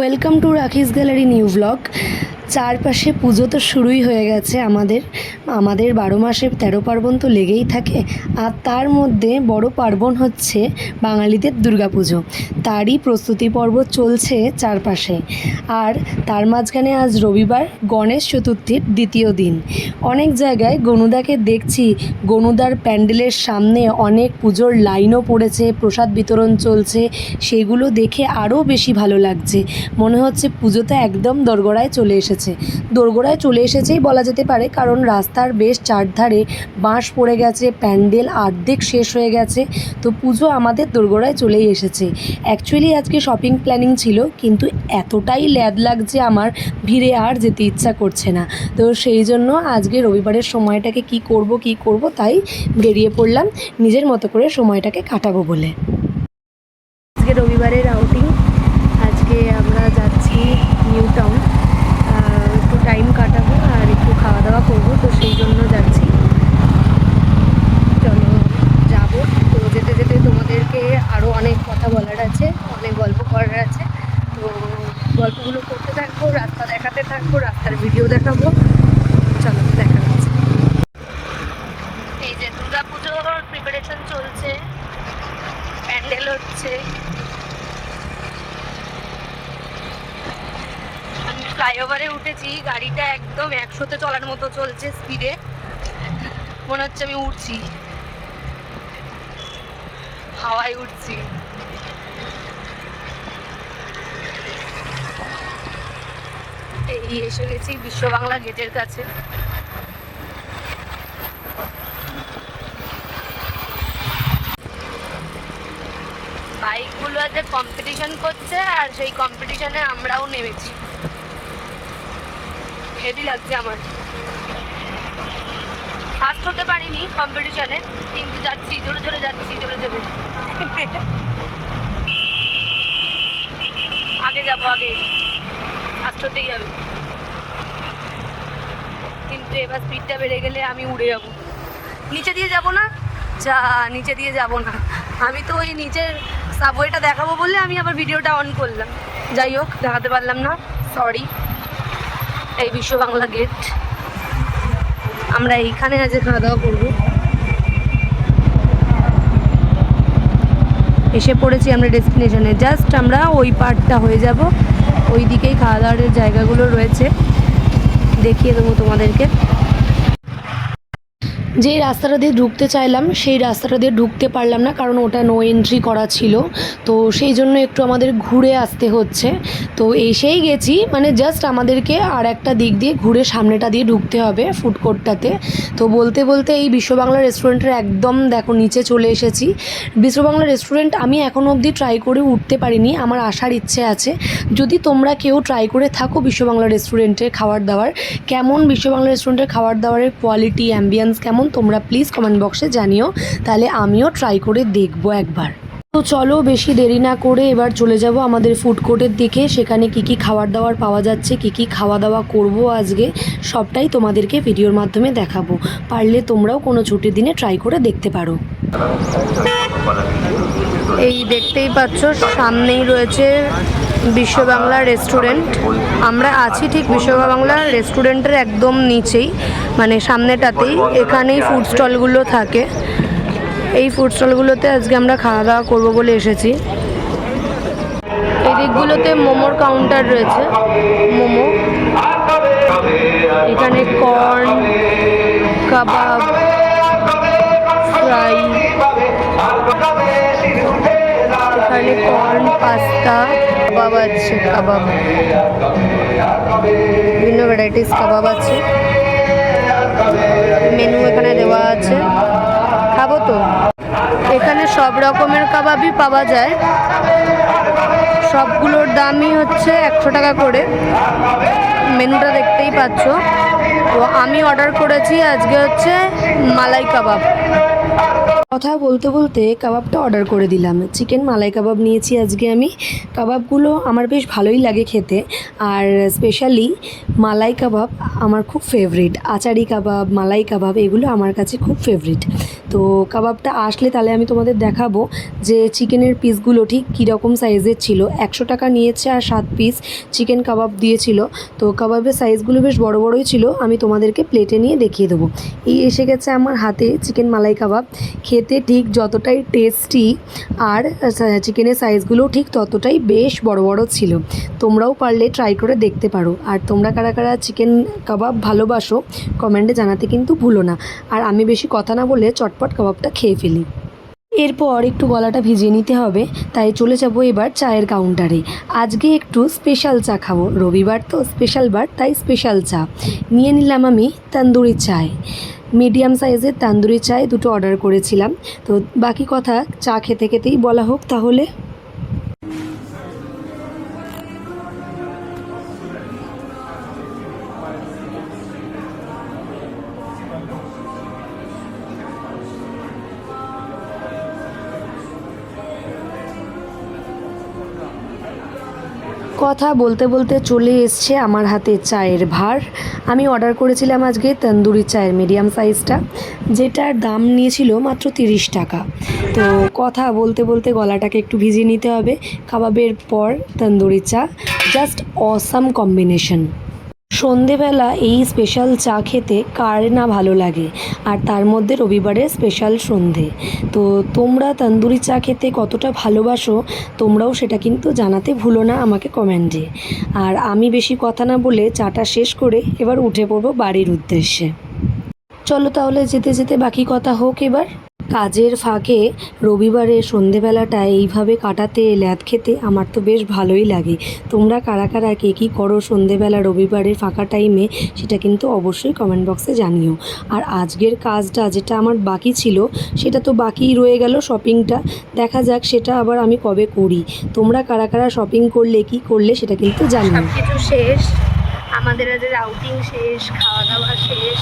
Welcome to রাখিস gallery new blog. চারপাশে পুজো তো শুরুই হয়ে গেছে। আমাদের 12 মাসে 13 পার্বণ তো লেগেই থাকে, আর তার মধ্যে বড় পার্বণ হচ্ছে বাঙালিদের দুর্গাপুজো। তারই প্রস্তুতি পর্ব চলছে চারপাশে। আর তার মাঝখানে আজ রবিবার, গণেশ চতুর্থীর দ্বিতীয় দিন। অনেক জায়গায় গনুদাকে দেখছি, গনুদার প্যান্ডেলের সামনে অনেক পুজোর লাইনও পড়েছে, প্রসাদ বিতরণ চলছে। সেগুলো দেখে আরও বেশি ভালো লাগছে। মনে হচ্ছে পুজোটা একদম দোরগোড়ায় চলে এসেছে। দোরগোড়ায় চলে এসেছেই বলা যেতে পারে, কারণ রাস্তার বেশ চারধারে বাঁশ পড়ে গেছে, প্যান্ডেল অর্ধেক শেষ হয়ে গেছে। তো পুজো আমাদের দোরগোড়ায় চলেই এসেছে। অ্যাকচুয়ালি আজকে শপিং প্ল্যানিং ছিল, কিন্তু এতটাই ল্যাদ লাগছে আমার, ভিড়ে আর যেতে ইচ্ছা করছে না। তো সেই জন্য আজকে রবিবারের সময়টাকে কি করব তাই বেরিয়ে পড়লাম নিজের মতো করে সময়টাকে কাটাবো বলে। আজকে রবিবারের আউটিং। আজকে আমরা যাচ্ছি নিউ টাউন, একটু টাইম কাটাবো আর একটু খাওয়া দাওয়া করবো, তো সেই জন্য যাচ্ছি। চলো যাবো। তো যেতে যেতে তোমাদেরকে আরও অনেক কথা বলার আছে, অনেক গল্প করার আছে। তো গল্পগুলো করতে থাকবো, রাস্তা দেখাতে থাকবো, রাস্তার ভিডিও দেখাবো। চলো দেখা যাচ্ছে। এই যে দুর্গা পুজোর প্রিপারেশন চলছে, প্যান্ডেল হচ্ছে। আমি ফ্লাইওভারে উঠেছি, গাড়িটা একদম 100-তে চলার মতো চলছে স্পিডে, মনে হচ্ছে আমি উঠছি, হাওয়ায় উঠছি। এই এসে গেছি বিশ্ব বাংলা গেটের কাছে। বাইকগুলো যে কম্পিটিশন করছে, আর সেই কম্পিটিশনে আমরাও নেমেছি। হেভি লাগছে আমার। ফার্স্ট হতে পারিনি কম্পিটিশনে, কিন্তু যাচ্ছি, জোরে জোরে যাচ্ছি, জোরে জোরে আগে যাবো, আগে ফার্স্ট হতেই হবে। কিন্তু এবার স্পিডটা বেড়ে গেলে আমি উড়ে যাবো। নিচে দিয়ে যাব না, যা নিচে দিয়ে যাব না। আমি তো ওই নিচের সাবওয়েটা দেখাবো বলে আমি আবার ভিডিওটা অন করলাম। যাই হোক, দেখাতে পারলাম না, সরি। এই বিশ্ব বাংলা গেট, আমরা এইখানে আজ খাওয়া দাওয়া করবো। এসে পড়েছি আমরা ডেস্টিনেশনে। জাস্ট আমরা ওই পার্টটা হয়ে যাব, ওই দিকেই খাওয়া দাওয়ার জায়গাগুলো রয়েছে, দেখিয়ে দেবো তোমাদেরকে। যেই রাস্তাটা দিয়ে ঢুকতে চাইলাম সেই রাস্তাটা দিয়ে ঢুকতে পারলাম না, কারণ ওটা নো এন্ট্রি করা ছিল। তো সেই জন্য একটু আমাদের ঘুরে আসতে হচ্ছে। তো এসেই গেছি, মানে জাস্ট আমাদেরকে আর একটা দিক দিয়ে ঘুরে সামনেটা দিয়ে ঢুকতে হবে ফুড কোর্টটাতে। তো বলতে বলতে এই বিশ্ববাংলা রেস্টুরেন্টের একদম দেখো নিচে চলে এসেছি। বিশ্ববাংলা রেস্টুরেন্ট আমি এখনও অবধি ট্রাই করে উঠতে পারিনি, আমার আসার ইচ্ছে আছে। যদি তোমরা কেউ ট্রাই করে থাকো বিশ্ববাংলা রেস্টুরেন্টের খাবার দাবার, কেমন বিশ্ববাংলা রেস্টুরেন্টের খাবার দাবারের কোয়ালিটি, অ্যাম্বিয়েন্স কেমন, তোমরা প্লিজ কমেন্ট বক্সে জানিও, তাহলে আমিও ট্রাই করে দেখবো একবার। তো চলো বেশি দেরি না করে এবার চলে যাব আমাদের ফুড কোর্টের দিকে। সেখানে কি কি খাবার দাবার পাওয়া যাচ্ছে, কি কি খাওয়া দাওয়া করব আজকে, সবটাই তোমাদেরকে ভিডিওর মাধ্যমে দেখাবো। পারলে তোমরাও কোনো ছুটির দিনে ট্রাই করে দেখতে পারো। এই দেখতেই পাচ্ছ সামনেই রয়েছে বিশ্ববাংলা রেস্টুরেন্ট। আমরা আছি ঠিক বিশ্ববাংলা রেস্টুরেন্টের একদম নিচেই, মানে সামনেটাতেই। এখানেই ফুড স্টলগুলো থাকে। এই ফুড স্টলগুলোতে আজকে আমরা খাওয়া দাওয়া করবো বলে এসেছি। এই দিকগুলোতে মোমোর কাউন্টার রয়েছে, মোমো। এখানে কর্ন কাবাব, ফ্রাই, এখানে কর্ন পাস্তা, কাবাব আছে, কাবাব, বিভিন্ন ভ্যারাইটিস কাবাব আছে। মেনু এখানে দেওয়া আছে, খাবো তো। এখানে সব রকমের কাবাবই পাওয়া যায়, সবগুলোর দামই হচ্ছে 100 টাকা করে। মেনুটা দেখতেই পাচ্ছ। তো আমি অর্ডার করেছি আজকে হচ্ছে মালাই কাবাব। কথা বলতে বলতে কাবাবটা অর্ডার করে দিলাম। চিকেন মালাই কাবাব নিয়েছি আজকে আমি। কাবাবগুলো আমার বেশ ভালোই লাগে খেতে, আর স্পেশালি মালাই কাবাব আমার খুব ফেভারিট। আচারি কাবাব, মালাই কাবাব এগুলো আমার কাছে খুব ফেভারিট। তো কাবাবটা আসলে তাহলে আমি তোমাদের দেখাবো যে চিকেনের পিসগুলো ঠিক কীরকম সাইজের ছিল। 100 টাকা নিয়েছে আর 7 পিস চিকেন কাবাব দিয়েছিল। তো কাবাবের সাইজগুলো বেশ বড় বড়ই ছিল। আমি তোমাদেরকে প্লেটে নিয়ে দেখিয়ে দেবো। এই এসে গেছে আমার হাতে চিকেন মালাই কাবাব। খেতে ঠিক যতটাই টেস্টি, আর চিকেনের সাইজগুলোও ঠিক ততটাই বেশ বড় বড় ছিল। তোমরাও পারলে ট্রাই করে দেখতে পারো। আর তোমরা কারা কারা চিকেন কাবাব ভালোবাসো কমেন্টে জানাতে কিন্তু ভুলো না। আর আমি বেশি কথা না বলে চটপট কাবাবটা খেয়ে ফেলি। এরপর একটু গলাটা ভিজিয়ে নিতে হবে, তাই চলে যাবো এবার চায়ের কাউন্টারে। আজকে একটু স্পেশাল চা খাবো, রবিবার তো স্পেশাল বার, তাই স্পেশাল চা নিয়ে নিলাম আমি। তন্দুরি চায়, মিডিয়াম সাইজের তন্দুরি চায় দুটো অর্ডার করেছিলাম। তো বাকি কথা চা খেতে খেতেই বলা হোক তাহলে। কথা বলতে বলতে চলে এসছে আমার হাতে চায়ের ভার। আমি অর্ডার করেছিলাম আজকে তন্দুরি চায়ের মিডিয়াম সাইজটা, যেটার দাম নিয়েছিল মাত্র 30 টাকা। তো কথা বলতে বলতে গলাটাকে একটু ভিজিয়ে নিতে হবে। কাবাবের পর তন্দুরি চা, জাস্ট অসাম কম্বিনেশন। সন্ধেবেলা এই স্পেশাল চা খেতে কার না ভালো লাগে, আর তার মধ্যে রবিবারের স্পেশাল সন্ধে। তো তোমরা তন্দুরি চা খেতে কতটা ভালোবাসো তোমরাও সেটা কিন্তু জানাতে ভুলো না আমাকে কমেন্টে। আর আমি বেশি কথা না বলে চাটা শেষ করে এবার উঠে পড়বো বাড়ির উদ্দেশ্যে। চলো তাহলে যেতে যেতে বাকি কথা হোক এবার। কাজের ফাঁকে রবিবারে সন্ধেবেলাটা এইভাবে কাটাতে, ল্যাদ খেতে আমার তো বেশ ভালোই লাগে। তোমরা কারা কারা কে কী করো সন্ধেবেলা রবিবারের ফাঁকা টাইমে সেটা কিন্তু অবশ্যই কমেন্ট বক্সে জানিও। আর আজকের কাজটা যেটা আমার বাকি ছিল সেটা তো বাকিই রয়ে গেল, শপিংটা। দেখা যাক সেটা আবার আমি কবে করি। তোমরা কারা কারা শপিং করলে, কী করলে সেটা কিন্তু জানিও। সব কিছু শেষ, আমাদের আজকের আউটিং শেষ, খাওয়া দাওয়া শেষ,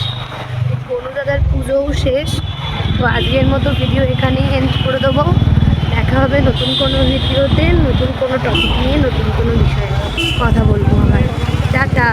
বনু দাদার পুজোও শেষ। তো আজকের মতো ভিডিও এখানেই এন্ড করে দেবো। দেখা হবে নতুন কোনো ভিডিওতে, নতুন কোনো টপিক নিয়ে, নতুন কোনো বিষয়ে কথা বলবো আবার। টাটা।